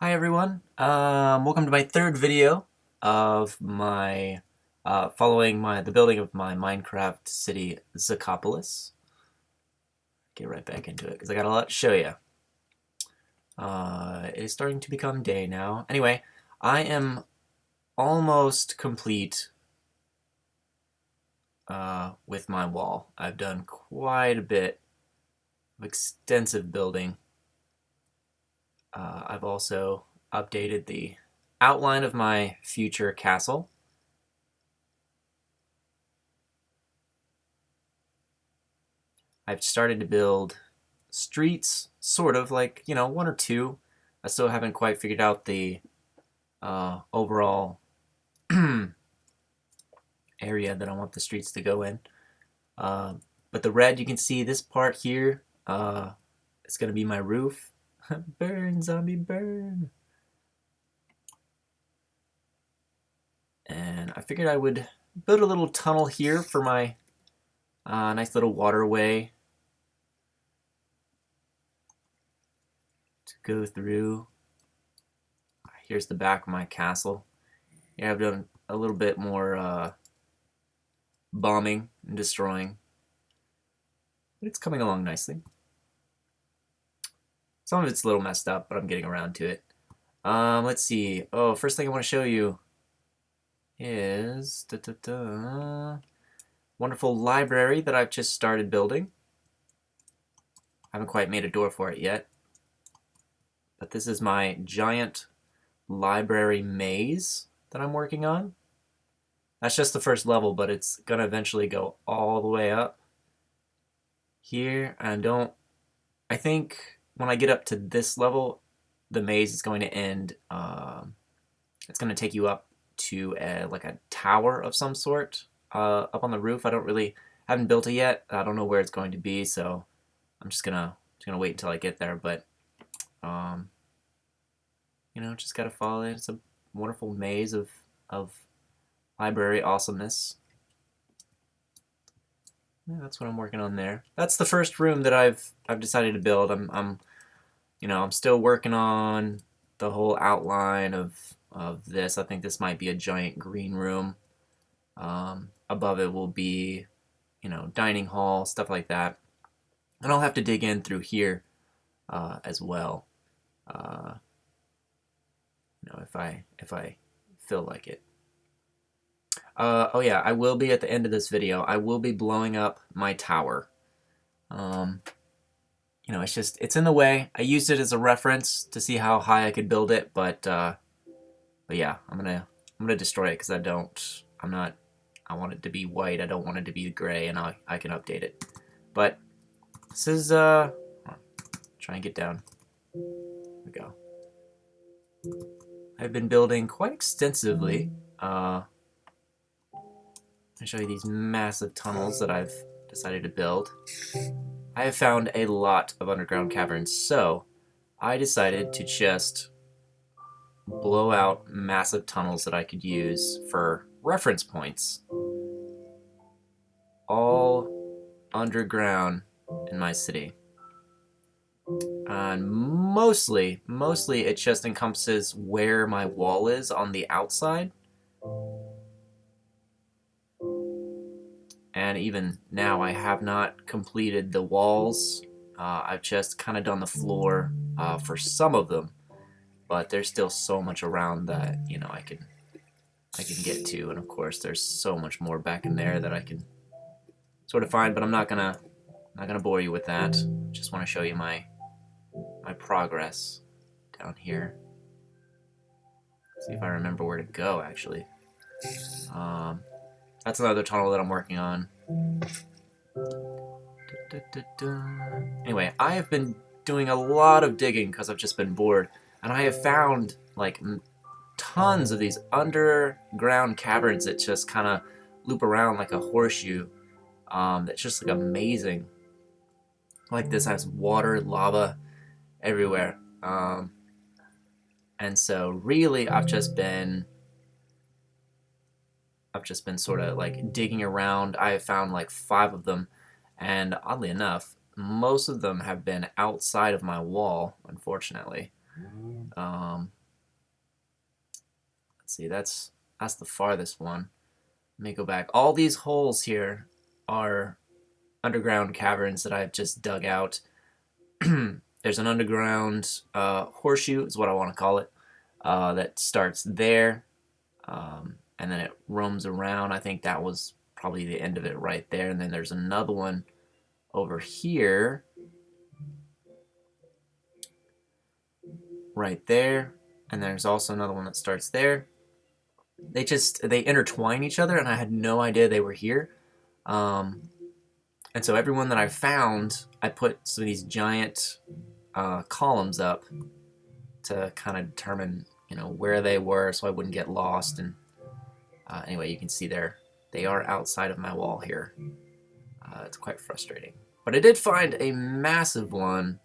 Hi everyone, welcome to my third video of my following the building of my Minecraft city Zackopolis. Get right back into it because I got a lot to show you. It is starting to become day now. Anyway, I am almost complete with my wall. I've done quite a bit of extensive building. I've also updated the outline of my future castle. I've started to build streets, sort of, like, one or two. I still haven't quite figured out the overall area that I want the streets to go in. But the red, you can see this part here, it's going to be my roof. Burn, zombie, burn. And I figured I would build a little tunnel here for my nice little waterway to go through. Here's the back of my castle. Yeah, I've done a little bit more bombing and destroying, but it's coming along nicely. Some of it's a little messed up, but I'm getting around to it. Let's see. Oh, first thing I want to show you is wonderful library that I've just started building. I haven't quite made a door for it yet, but this is my giant library maze that I'm working on. That's just the first level, but it's gonna eventually go all the way up here. And I think when I get up to this level, the maze is going to end. It's going to take you up to like a tower of some sort up on the roof. Haven't built it yet. I don't know where it's going to be, so I'm just gonna wait until I get there. But just gotta follow it. It's a wonderful maze of library awesomeness. Yeah, that's what I'm working on there. That's the first room that I've decided to build. I'm still working on the whole outline of this. I think this might be a giant green room. Above it will be, dining hall, stuff like that. And I'll have to dig in through here as well. If I feel like it. Oh yeah, I will be at the end of this video. I will be blowing up my tower. It's in the way. I used it as a reference to see how high I could build it, but yeah, I'm gonna destroy it because I want it to be white. I don't want it to be gray, and I can update it. But this is try and get down. There we go. I've been building quite extensively. I'll show you these massive tunnels that I've decided to build. I have found a lot of underground caverns, so I decided to just blow out massive tunnels that I could use for reference points. All underground in my city. And mostly it just encompasses where my wall is on the outside. And even now, I have not completed the walls. I've just kind of done the floor for some of them, but there's still so much around that I can get to, and of course there's so much more back in there that I can sort of find. But I'm not gonna bore you with that. Just want to show you my progress down here. See if I remember where to go actually. That's another tunnel that I'm working on. Anyway, I have been doing a lot of digging because I've just been bored, and I have found like tons of these underground caverns that just kind of loop around like a horseshoe. That's just like amazing. Like this has water, lava everywhere. And so really I've just been sort of like digging around. I have found like 5 of them, and oddly enough, most of them have been outside of my wall, unfortunately. Let's see, that's the farthest one. Let me go back. All these holes here are underground caverns that I've just dug out. There's an underground horseshoe, is what I want to call it, that starts there, and then it roams around. I think that was probably the end of it right there. And then there's another one over here, right there, and there's also another one that starts there. They intertwine each other, and I had no idea they were here. And so every one that I found, I put some of these giant columns up to kind of determine, where they were, so I wouldn't get lost. And anyway, you can see they are outside of my wall here. It's quite frustrating, but I did find a massive one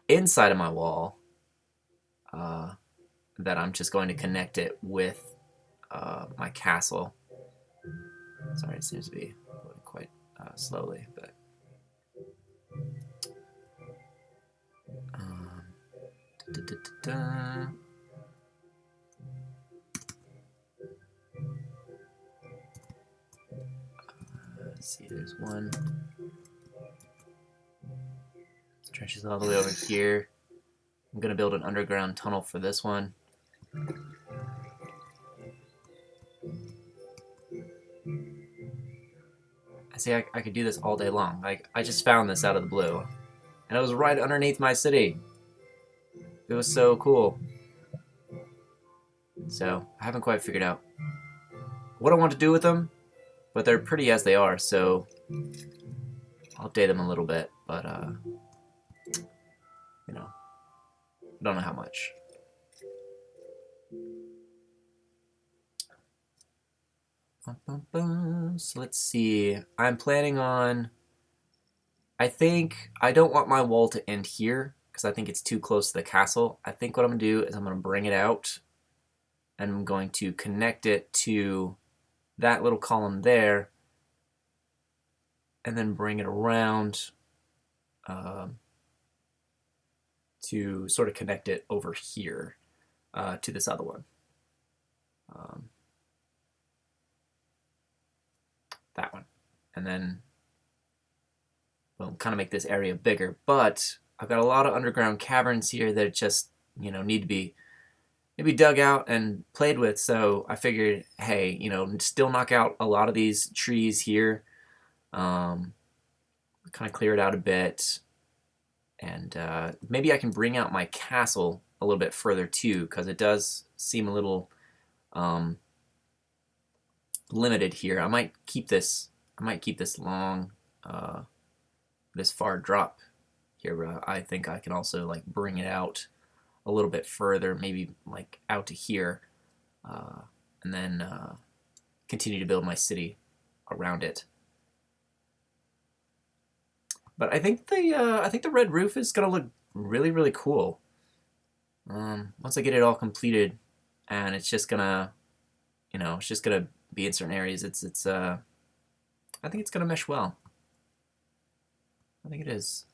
inside of my wall that I'm just going to connect it with my castle. Sorry, it seems to be going quite slowly, but let's see, there's one. Stretches all the way over here. I'm gonna build an underground tunnel for this one. I see I could do this all day long. Like, I just found this out of the blue, and it was right underneath my city. It was so cool. So I haven't quite figured out what I want to do with them, but they're pretty as they are, so I'll update them a little bit, but I don't know how much. So let's see. I'm planning on, I think I don't want my wall to end here because I think it's too close to the castle. I think what I'm going to do is I'm going to bring it out and I'm going to connect it to that little column there and then bring it around to sort of connect it over here to this other one. That one. And then we'll kind of make this area bigger. But I've got a lot of underground caverns here that just, need to be maybe dug out and played with. So I figured, hey, still knock out a lot of these trees here. Kind of clear it out a bit. And maybe I can bring out my castle a little bit further too, because it does seem a little limited here. I might keep this long, this far drop here, but I think I can also like bring it out a little bit further, maybe like out to here, and then continue to build my city around it. But I think the red roof is gonna look really, really cool. Once I get it all completed, and it's just gonna, it's just gonna be in certain areas. I think it's gonna mesh well. I think it is.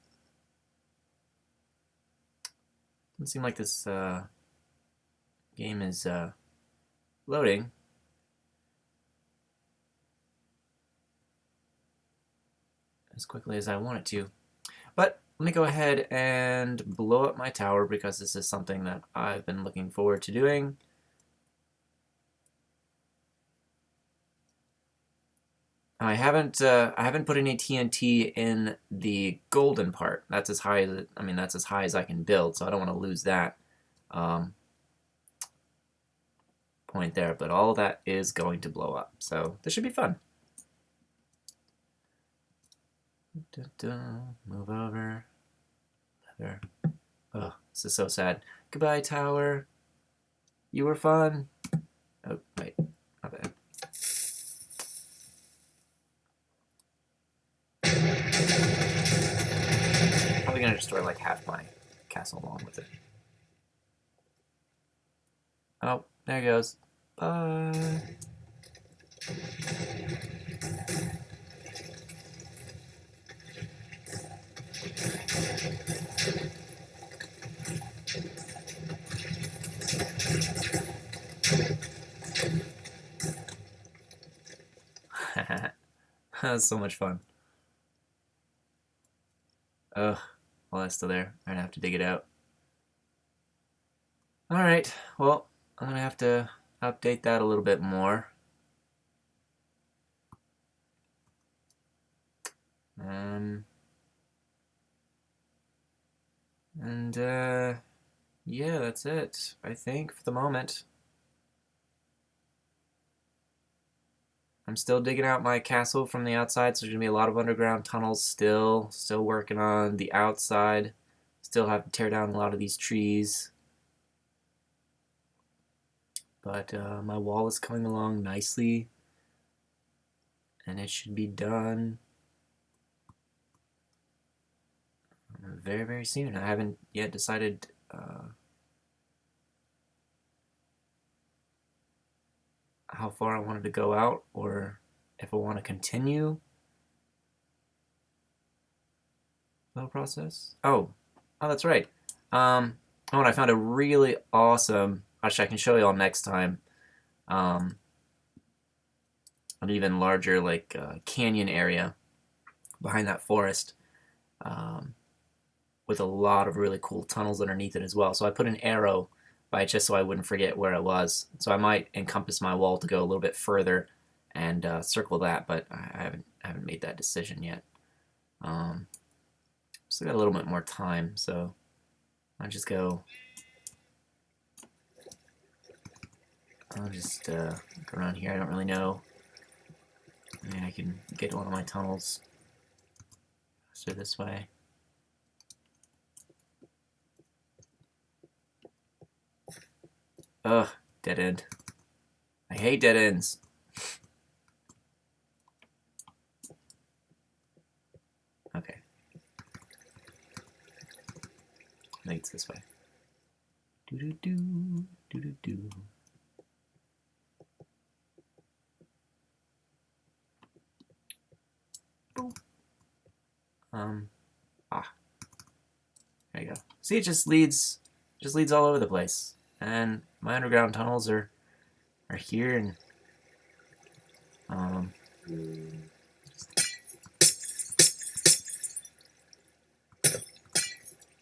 Doesn't seem like this game is loading. As quickly as I want it to. But let me go ahead and blow up my tower because this is something that I've been looking forward to doing. I haven't put any TNT in the golden part. That's as high as that's as high as I can build, so I don't want to lose that point there. But all of that is going to blow up, so this should be fun. Move over. There. Oh, this is so sad. Goodbye, tower. You were fun. Oh, wait. My bad. Probably gonna destroy like half my castle along with it. Oh, there it goes. Bye. was so much fun. Ugh, well, that's still there. I'm gonna have to dig it out. Alright, well, I'm gonna have to update that a little bit more. Yeah, that's it, I think, for the moment. I'm still digging out my castle from the outside, so there's gonna be a lot of underground tunnels still. Still working on the outside. Still have to tear down a lot of these trees. But my wall is coming along nicely, and it should be done very, very soon. I haven't yet decided how far I wanted to go out, or if I want to continue the whole process. Oh, that's right. Oh, and I found a really awesome, actually I can show you all next time, an even larger like canyon area behind that forest, with a lot of really cool tunnels underneath it as well. So I put an arrow by it just so I wouldn't forget where it was. So I might encompass my wall to go a little bit further and circle that, but I haven't made that decision yet. Still got a little bit more time, so I'll just go. I'll just go around here. I don't really know. I mean, I can get one of my tunnels faster this way. Ugh, dead end. I hate dead ends. Okay. I think it's this way. Do-do-do, do-do-do. Boom. There you go. See, it just leads all over the place. And my underground tunnels are here, and there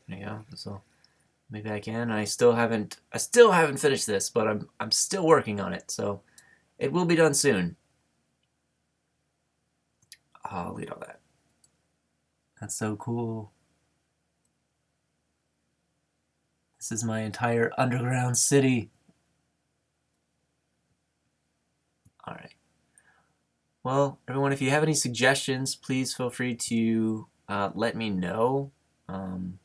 you go. So maybe I can. I still haven't finished this, but I'm still working on it. So it will be done soon. I'll delete all that. That's so cool. This is my entire underground city. Alright. Well, everyone, if you have any suggestions, please feel free to let me know. And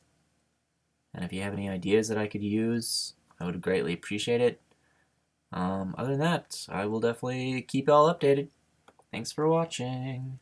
if you have any ideas that I could use, I would greatly appreciate it. Other than that, I will definitely keep y'all updated. Thanks for watching.